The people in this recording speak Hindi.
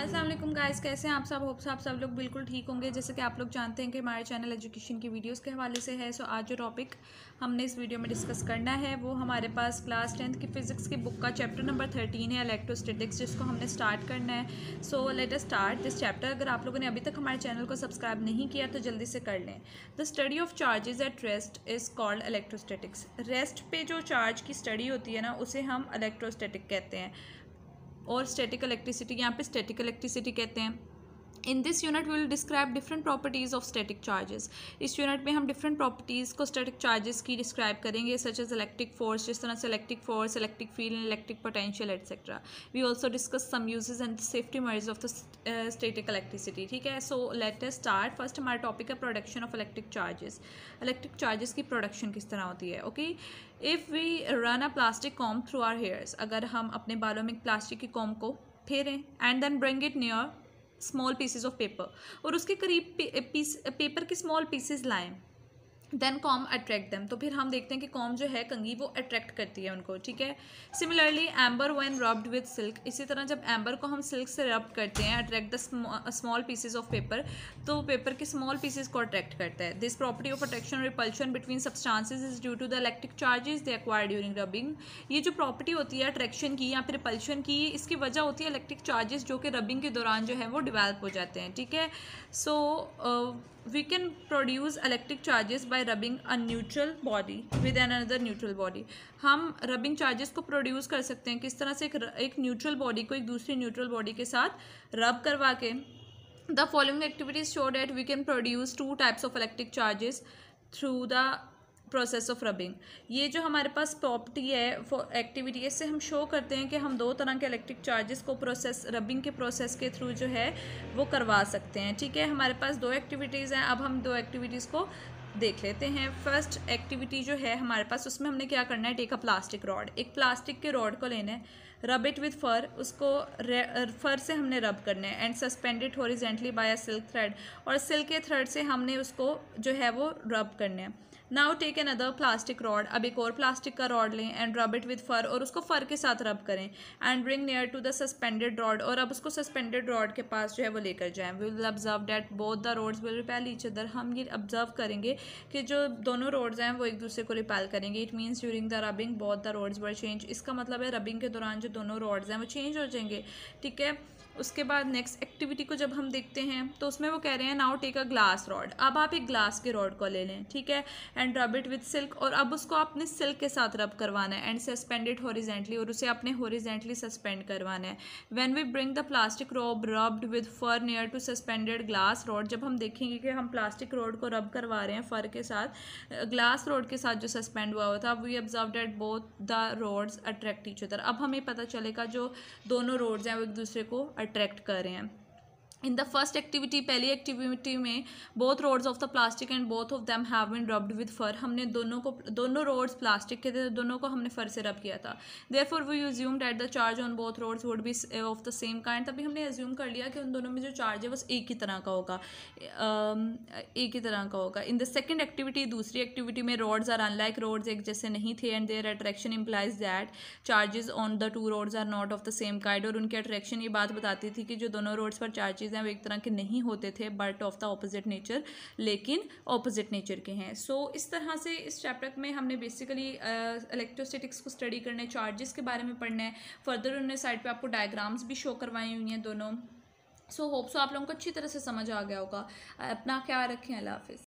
अस्सलाम वालेकुम गाइस, कैसे हैं आप सब। होप्स आप सब लोग बिल्कुल ठीक होंगे। जैसे कि आप लोग जानते हैं कि हमारे चैनल एजुकेशन की वीडियोस के हवाले से है। सो आज जो टॉपिक हमने इस वीडियो में डिस्कस करना है वो हमारे पास क्लास 10th की फ़िज़िक्स की बुक का चैप्टर नंबर 13 है, इलेक्ट्रोस्टैटिक्स, जिसको हमने स्टार्ट करना है। So let us start this chapter. अगर आप लोगों ने अभी तक हमारे चैनल को सब्सक्राइब नहीं किया तो जल्दी से कर लें। The study of charges at rest is called electrostatics. Rest पे जो चार्ज की स्टडी होती है ना, उसे हम इलेक्ट्रोस्टैटिक कहते हैं। और स्टैटिक इलेक्ट्रिसिटी, यहाँ पे स्टैटिक इलेक्ट्रिसिटी कहते हैं। In this unit will describe different properties of static charges. इस यूनिट में हम डिफरेंट प्रॉपर्टीज़ को स्टैटिक चार्जेस की डिस्क्राइब करेंगे, सच एज इलेक्ट्रिक फोर्स, जिस तरह से electric force, electric field, electric potential etcetera. We also discuss some uses and safety measures of the static electricity. ठीक है, so let us start. First हमारा टॉपिक है production of electric charges. Electric charges की प्रोडक्शन किस तरह होती है। Okay, if we run a plastic comb through our hairs, अगर हम अपने बालों में प्लास्टिक की कॉम को फेरें and then bring it near small pieces of paper, और उसके करीब पेपर के स्मॉल पीसेज लाएं, देन कॉम अट्रैक्ट दैम, तो फिर हम देखते हैं कि कॉम जो है कंघी वो अट्रैक्ट करती है उनको। ठीक है, similarly amber when rubbed with silk, इसी तरह जब एम्बर को हम सिल्क से रब करते हैं, attract the small pieces of paper, तो पेपर के स्मॉल पीसेज को अट्रैक्ट करता है। This property of attraction repulsion between substances is due to the electric charges they acquire during rubbing. ये जो प्रॉपर्टी होती है अट्रैक्शन की या फिर रिपल्शन की, इसकी वजह होती है इलेक्ट्रिक चार्जेस जो कि रबिंग के दौरान जो है वो डिवेल्प हो जाते हैं। ठीक है, सो we can produce electric charges by rubbing a neutral body with another neutral body। हम रबिंग चार्जेस को प्रोड्यूस कर सकते हैं किस तरह से, एक न्यूट्रल बॉडी को एक दूसरी न्यूट्रल बॉडी के साथ रब करवा के। The following activities show that we can produce two types of electric charges through the process of rubbing. ये जो हमारे पास प्रॉपर्टी है एक्टिविटी, इससे हम शो करते हैं कि हम दो तरह के इलेक्ट्रिक चार्जेस को प्रोसेस रबिंग के प्रोसेस के थ्रू जो है वो करवा सकते हैं। ठीक है, हमारे पास दो एक्टिविटीज़ हैं। अब हम दो एक्टिविटीज़ को देख लेते हैं। फर्स्ट एक्टिविटी जो है हमारे पास, उसमें हमने क्या करना है, टेक अ प्लास्टिक रॉड। एक प्लास्टिक के रॉड को लेना है, रब इट विथ फर, उसको फर से हमने रब करना है, and suspend it horizontally by a silk thread, और सिल्क के थ्रेड से हमने उसको जो है वो रब करना है। Now take another plastic rod, अब एक और प्लास्टिक का रॉड लें एंड रब इट विद फर, और उसको फर के साथ रब करें, and bring near to the suspended rod, और अब उसको सस्पेंडेड रॉड के पास जो है वो लेकर जाएं। We will observe that both the rods will repel each other. हम ये ऑब्जर्व करेंगे कि जो दोनों रोड्स हैं वो एक दूसरे को रिपेल करेंगे। It means during the rubbing both the rods were change. इसका मतलब है रबिंग के दौरान जो दोनों रोड्स हैं वो चेंज हो जाएंगे। ठीक है, उसके बाद नेक्स्ट एक्टिविटी को जब हम देखते हैं तो उसमें वो कह रहे हैं now take a glass rod. अब आप एक ग्लास के रॉड को ले लें, ठीक है, and rub it with silk, और अब उसको आपने सिल्क के साथ रब करवाना है, एंड सस्पेंड इट हॉरिजेंटली, और उसे आपने हॉरिजेंटली सस्पेंड करवाना है। When we bring the plastic rod rubbed with fur near to suspended glass rod, जब हम देखेंगे कि हम प्लास्टिक रॉड को रब करवा रहे हैं फर के साथ, ग्लास रॉड के साथ जो सस्पेंड हुआ हुआ था, we observe that both the rods attract each other. अब हमें पता चलेगा जो दोनों रोड्स हैं वो एक दूसरे को अट्रैक्ट कर रहे हैं। इन द फर्स्ट एक्टिविटी, पहली एक्टिविटी में, both rods of the plastic and both of them have been rubbed with fur, हमने दोनों रोड्स प्लास्टिक के थे, दोनों को हमने फर से रब किया था। Therefore we assume that the charge on both rods would be of the same kind. तभी हमने अज्यूम कर लिया कि उन दोनों में जो चार्ज है बस एक ही तरह का होगा, एक ही तरह का होगा। इन द सेकेंड एक्टिविटी, दूसरी एक्टिविटी में, रोड्स आर अनलाइक, रोड्स एक जैसे नहीं थे, and their attraction implies that charges on the two rods are not of the same kind, और उनकी अट्रैक्शन ये बात बताती थी कि जो दोनों रोड्स पर चार्जेस हैं वो एक तरह के नहीं होते थे, but of the opposite nature, लेकिन ऑपोजिट नेचर के हैं। सो इस तरह से इस चैप्टर में हमने बेसिकली इलेक्ट्रोस्टैटिक्स को स्टडी करना है, चार्जेस के बारे में पढ़ना है। फर्दर उन्होंने साइड पे आपको डायग्राम्स भी शो करवाई हुई हैं दोनों। सो होप सो आप लोगों को अच्छी तरह से समझ आ गया होगा। अपना ख्याल रखें, अल्लाह हाफिज़।